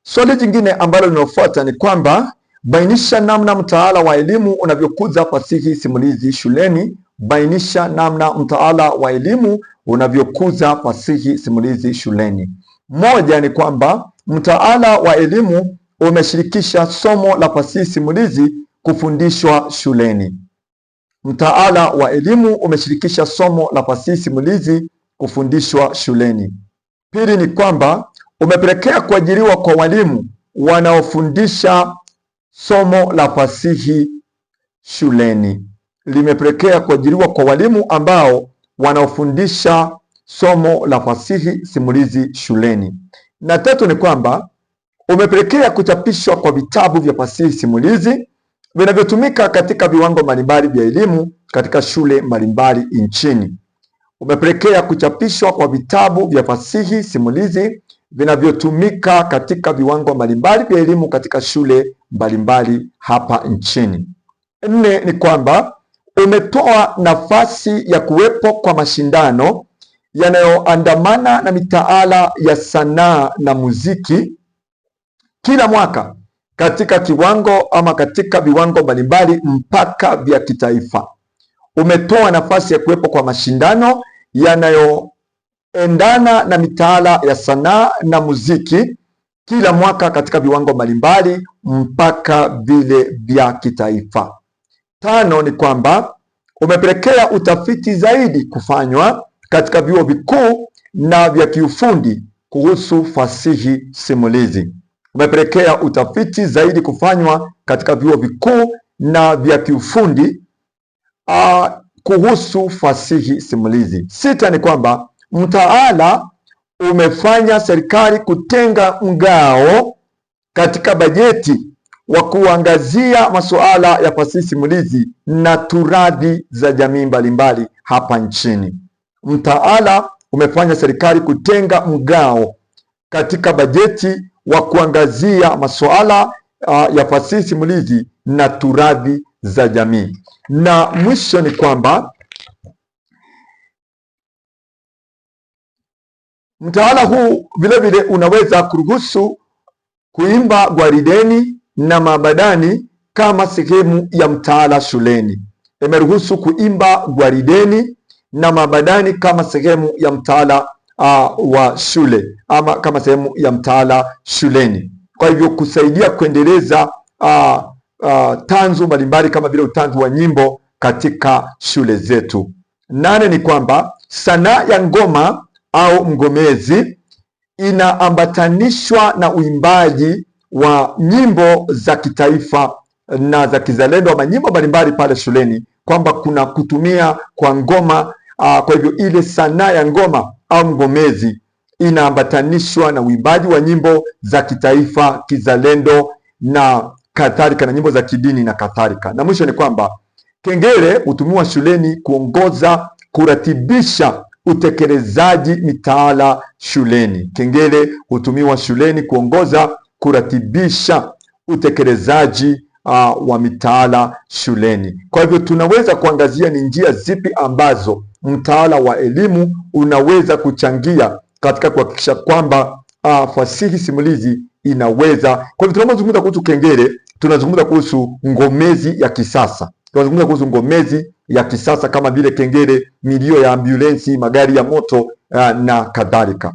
Swali jingine ambalo linafuata ni kwamba bainisha namna mtaala wa elimu unavyokuza fasihi simulizi shuleni. Bainisha namna mtaala wa elimu unavyokuza fasihi simulizi shuleni. Moja ni kwamba mtaala wa elimu umeshirikisha somo la fasihi simulizi kufundishwa shuleni. Mtaala wa elimu umeshirikisha somo la fasihi simulizi kufundishwa shuleni. Pili ni kwamba umepelekea kuajiriwa kwa walimu wanaofundisha somo la fasihi shuleni. Limepelekea kuajiriwa kwa walimu ambao wanaofundisha somo la fasihi simulizi shuleni. Na tatu ni kwamba umepelekea kuchapishwa kwa vitabu vya fasihi simulizi vinavyotumika katika viwango mbalimbali vya elimu katika shule mbalimbali nchini. Umepelekea kuchapishwa kwa vitabu vya fasihi simulizi vinavyotumika katika viwango mbalimbali vya elimu katika shule mbalimbali hapa nchini. Nne ni kwamba umetoa nafasi ya kuwepo kwa mashindano yanayoandamana na mitaala ya sanaa na muziki kila mwaka katika kiwango ama katika viwango mbalimbali mpaka vya kitaifa. Umetoa nafasi ya kuwepo kwa mashindano yanayoendana na mitaala ya sanaa na muziki kila mwaka katika viwango mbalimbali mpaka vile vya kitaifa. Tano ni kwamba umepelekea utafiti zaidi kufanywa katika vyuo vikuu na vya kiufundi kuhusu fasihi simulizi. Umepelekea utafiti zaidi kufanywa katika vyuo vikuu na vya kiufundi kuhusu fasihi simulizi. Sita ni kwamba mtaala umefanya serikali kutenga mgao katika bajeti wa kuangazia masuala ya fasihi simulizi na turathi za jamii mbalimbali hapa nchini. Mtaala umefanya serikali kutenga mgao katika bajeti wa kuangazia masuala ya fasihi simulizi na turathi za jamii. Na mwisho ni kwamba mtaala huu vilevile unaweza kuruhusu kuimba gwarideni na maabadani kama sehemu ya mtaala shuleni. Imeruhusu kuimba gwarideni na maabadani kama sehemu ya mtaala wa shule ama kama sehemu ya mtaala shuleni. Kwa hivyo kusaidia kuendeleza tanzu mbalimbali kama vile utanzu wa nyimbo katika shule zetu. Nane ni kwamba sanaa ya ngoma au mgomezi inaambatanishwa na uimbaji wa nyimbo za kitaifa na za kizalendo ama nyimbo mbalimbali pale shuleni, kwamba kuna kutumia kwa ngoma. Kwa hivyo ile sanaa ya ngoma au mgomezi inaambatanishwa na uimbaji wa nyimbo za kitaifa, kizalendo na kadhalika, na nyimbo za kidini na kadhalika. Na mwisho ni kwamba kengele hutumiwa shuleni kuongoza, kuratibisha utekelezaji mitaala shuleni. Kengele hutumiwa shuleni kuongoza, kuratibisha utekelezaji wa mitaala shuleni. Kwa hivyo tunaweza kuangazia ni njia zipi ambazo mtaala wa elimu unaweza kuchangia katika kuhakikisha kwamba fasihi simulizi inaweza. Kwa hivyo tunapozungumza kuhusu kengele, tunazungumza kuhusu ngomezi ya kisasa. Tunazungumza kuhusu ngomezi ya kisasa kama vile kengele, milio ya ambulensi, magari ya moto na kadhalika.